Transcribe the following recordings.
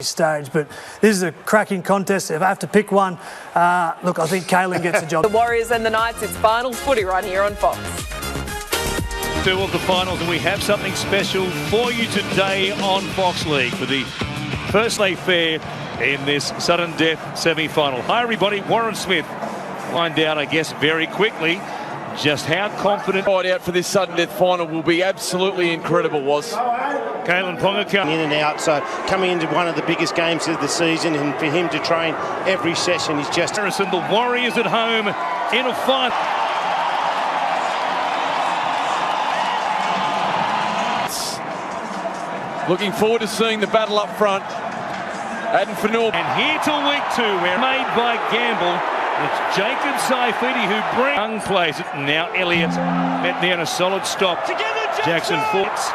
stage, but this is a cracking contest. If I have to pick one, look, I think Kalen gets the job. The Warriors and the Knights, it's finals footy right here on Fox. Two of the finals, and we have something special for you today on Fox League for the first lay fair in this sudden death semi-final. Hi everybody, Warren Smith. Find out, I guess, very quickly just how confident out for this sudden death final will be absolutely incredible. Was Kalen Ponga in and out, so coming into one of the biggest games of the season, and for him to train every session is just Harrison, the Warriors at home in a final. Looking forward to seeing the battle up front. Aden Fanor. And here till week 2, where made by Gamble. It's Jacob Saifidi who brings young plays it. Now Elliott met there in a solid stop. Jackson Forts.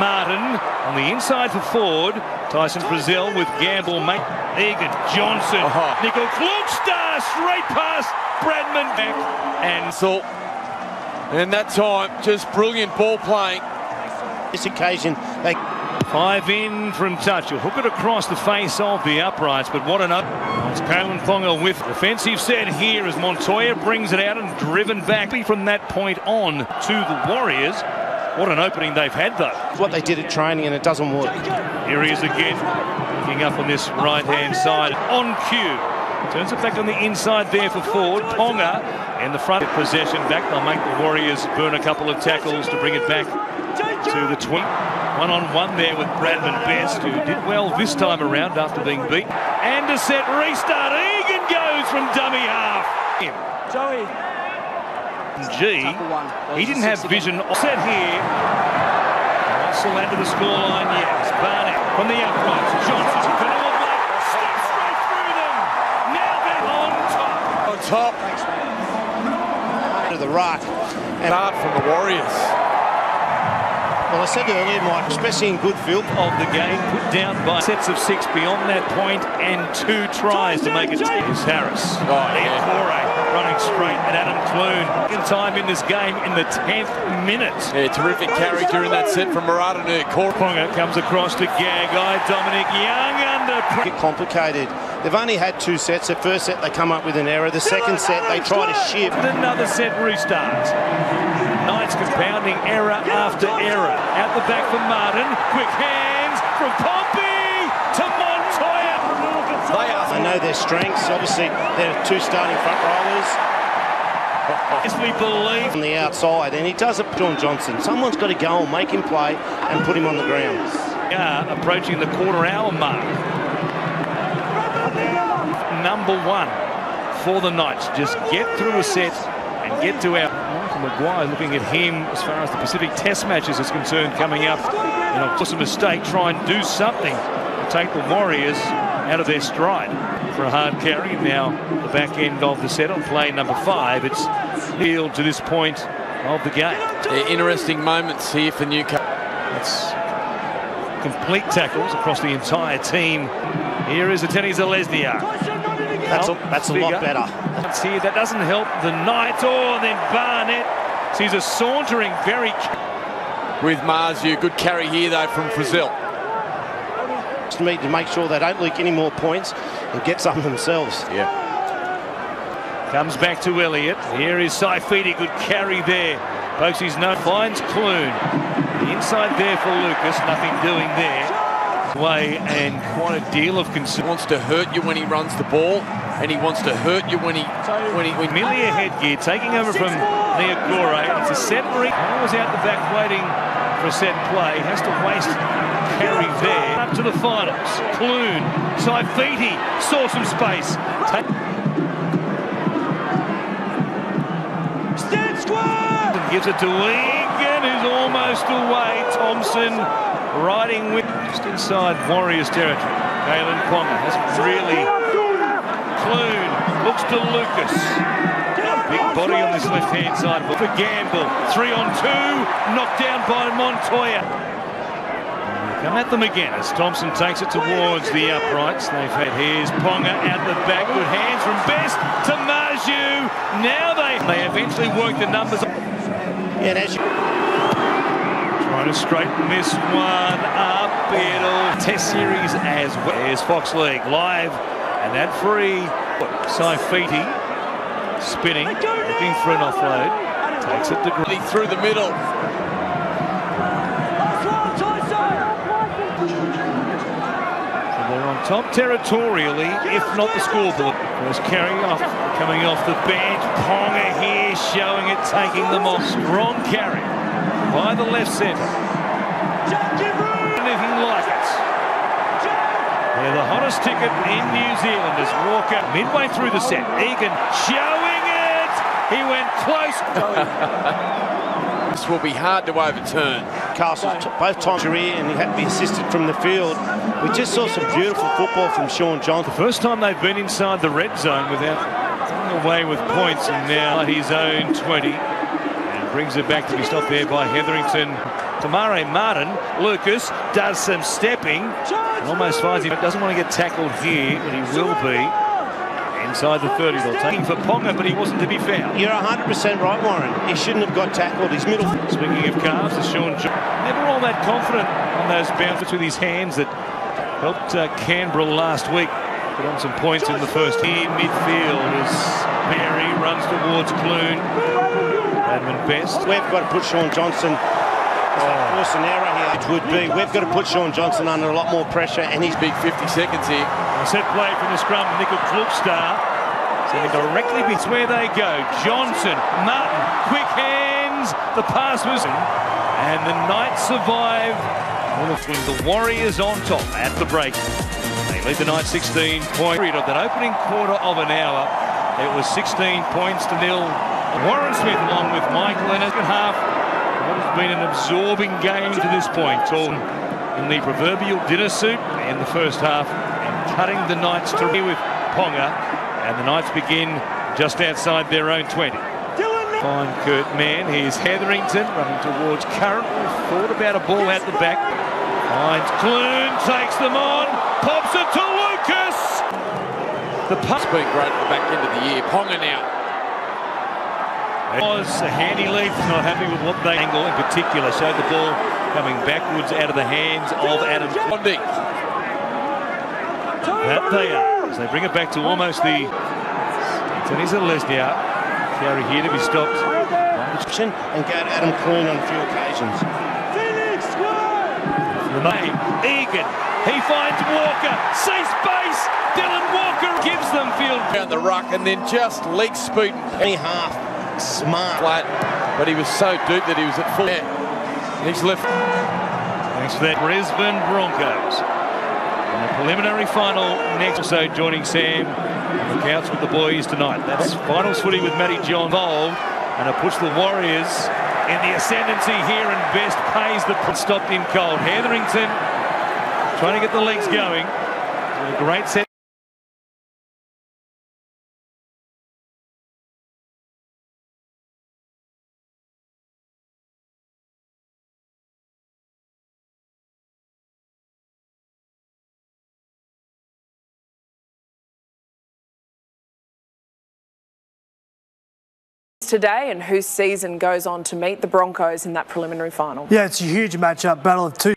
Martin on the inside for Ford. Tyson Frizzell with Gamble. Egan Johnson. Nickel Klugstad straight past Bradman back. And so, and that time, just brilliant ball playing. This occasion, they 5 in from touch. He'll hook it across the face of the uprights, but what an up. It's Kalen Ponga with defensive set here as Montoya brings it out and driven back from that point on to the Warriors. What an opening they've had, though. What they did at training, and it doesn't work. Here he is again, looking up on this right-hand side. On cue. Turns it back on the inside there for Ford. Ponga in the front possession back. They'll make the Warriors burn a couple of tackles to bring it back to the 20. One-on-one there with Bradman Best, who did well this time around after being beat. And a set restart. Egan goes from dummy half. Joey. He didn't have vision. Set here. Russell into the scoreline. Yes, Barnett from the uprights. Johnson. Steps straight through them. Now they're on top. On top. To the ruck. And start from the Warriors. Well, I said earlier, Mike, especially in good field of the game, put down by sets of 6 beyond that point and 2 tries to make it 10. Harris. Running straight at Adam Clune. Second time in this game in the 10th minute. Yeah, terrific carry during that set from Maradona. Ponga comes across to Gagai. Dominic Young under pressure. Complicated. They've only had 2 sets. The first set they come up with an error. The second set they try to shift. Another set restart. Knights compounding error after error. Out the back for Martin. Quick hands from Pompey to Montoya. They know their strengths. Obviously, they're 2 starting front rollers. Yes, we believe. On the outside, and he does it. John Johnson. Someone's got to go and make him play and put him on the ground. Approaching the quarter-hour mark. Number 1 for the Knights. Just get through a set and get to our Michael Maguire. Looking at him as far as the Pacific Test matches is concerned coming up. Of course, a mistake. Try and do something to take the Warriors out of their stride for a hard carry. Now the back end of the set on play number 5. It's healed to this point of the game. Interesting moments here for Newcastle. It's complete tackles across the entire team. Here is Ateni Zalesnia. That's a lot better. Here, that doesn't help the Knights. Oh, then Barnett sees a sauntering very with Marzu. Good carry here though from Frizzell. Just need to make sure they don't leak any more points and get some themselves. Yeah. Comes back to Elliott. Here is Saifidi. Good carry there. Pokes his nose. Finds Clune. The inside there for Lucas. Nothing doing there. Way and quite a deal of concern. He wants to hurt you when he runs the ball, and he wants to hurt you when Milia headgear taking over from Niagore. It's a set break. I was out the back waiting for a set play. Has to waste carry there. Up to the finals. Clune. Saifidi saw some space. Stand square! And gives it to Egan, who's almost away. Thompson riding with just inside Warriors territory. Kalen Ponga hasn't really. Clune looks to Lucas. Big body on this left-hand side for Gamble. 3-on-2, knocked down by Montoya. Come at them again as Thompson takes it towards the uprights. They've had here's Ponga out the back. Good hands from Best to Marju. Now they eventually work the numbers. Yeah, and as you trying to straighten this one up. Beardle. Test series as well. There's Fox League live, and that free. Saifiti spinning, looking for an offload. Takes it to Green through the middle. They're on top territorially, if not the scoreboard. First carry off, coming off the bench. Ponga here, showing it, taking them off. Strong carry by the left centre. Anything like it. They're the hottest ticket in New Zealand as Walker midway through the set. Egan showing it. He went close. This will be hard to overturn. Castle's both times career, and he had to be assisted from the field. We just saw some beautiful football from Sean Johnson. The first time they've been inside the red zone without running away with points, and now at his own 20. And brings it back to be stopped there by Hetherington. Tamare Martin, Lucas does some stepping. And almost finds him. Doesn't want to get tackled here, but he will be. Inside the 30, they'll take him for Ponga, but he wasn't to be found. You're 100% right, Warren. He shouldn't have got tackled. His middle. Speaking of calves, Sean Johnson never all that confident on those bounces with his hands that helped Canberra last week. Put on some points in the first. Here midfield as Mary runs towards Clune. Admin best. We've got to put Sean Johnson. Force an error here. It would be. We've got to put Sean Johnson under a lot more pressure, and he's Big 50 seconds here. Set play from the scrum, Nickel Klubstar. Sending directly between where they go. Johnson, Martin, quick hands. The pass was in, and the Knights survive. The Warriors on top at the break. They lead the Knights 16 points. Of that opening quarter of an hour, it was 16 points to nil. Warren Smith along with Michael in the second half. What has been an absorbing game to this point. All in the proverbial dinner suit in the first half, and cutting the Knights to with Ponga, and the Knights begin just outside their own 20. Fine Kurt Mann. Here's Hetherington running towards Curran. Thought about a ball out the back. Finds Clune, takes them on, pops it to Lucas. The puck It's been great at the back end of the year. Ponga now. It was a handy lead. Not happy with what they angle in particular. Showed the ball coming backwards out of the hands of Adam Bondi. That they are. As they bring it back to almost the Anthony Lesnia. Carry here to be stopped. and go to Adam Clune on a few occasions. Egan. He finds Walker. See space. Dylan Walker gives them field. Down the ruck and then just leaks Spooten. Any half. Smart. Flat, but he was so deep that he was at full. Yeah. He's left. Thanks for that. Brisbane Broncos. And the preliminary final next. Also joining Sam on the couch with the boys tonight. That's finals footy with Matty John involved. And it puts the Warriors in the ascendancy here, and Best pays the stopped in cold. Hetherington trying to get the legs going. A great set. Today, and whose season goes on to meet the Broncos in that preliminary final? Yeah, it's a huge matchup, battle of two.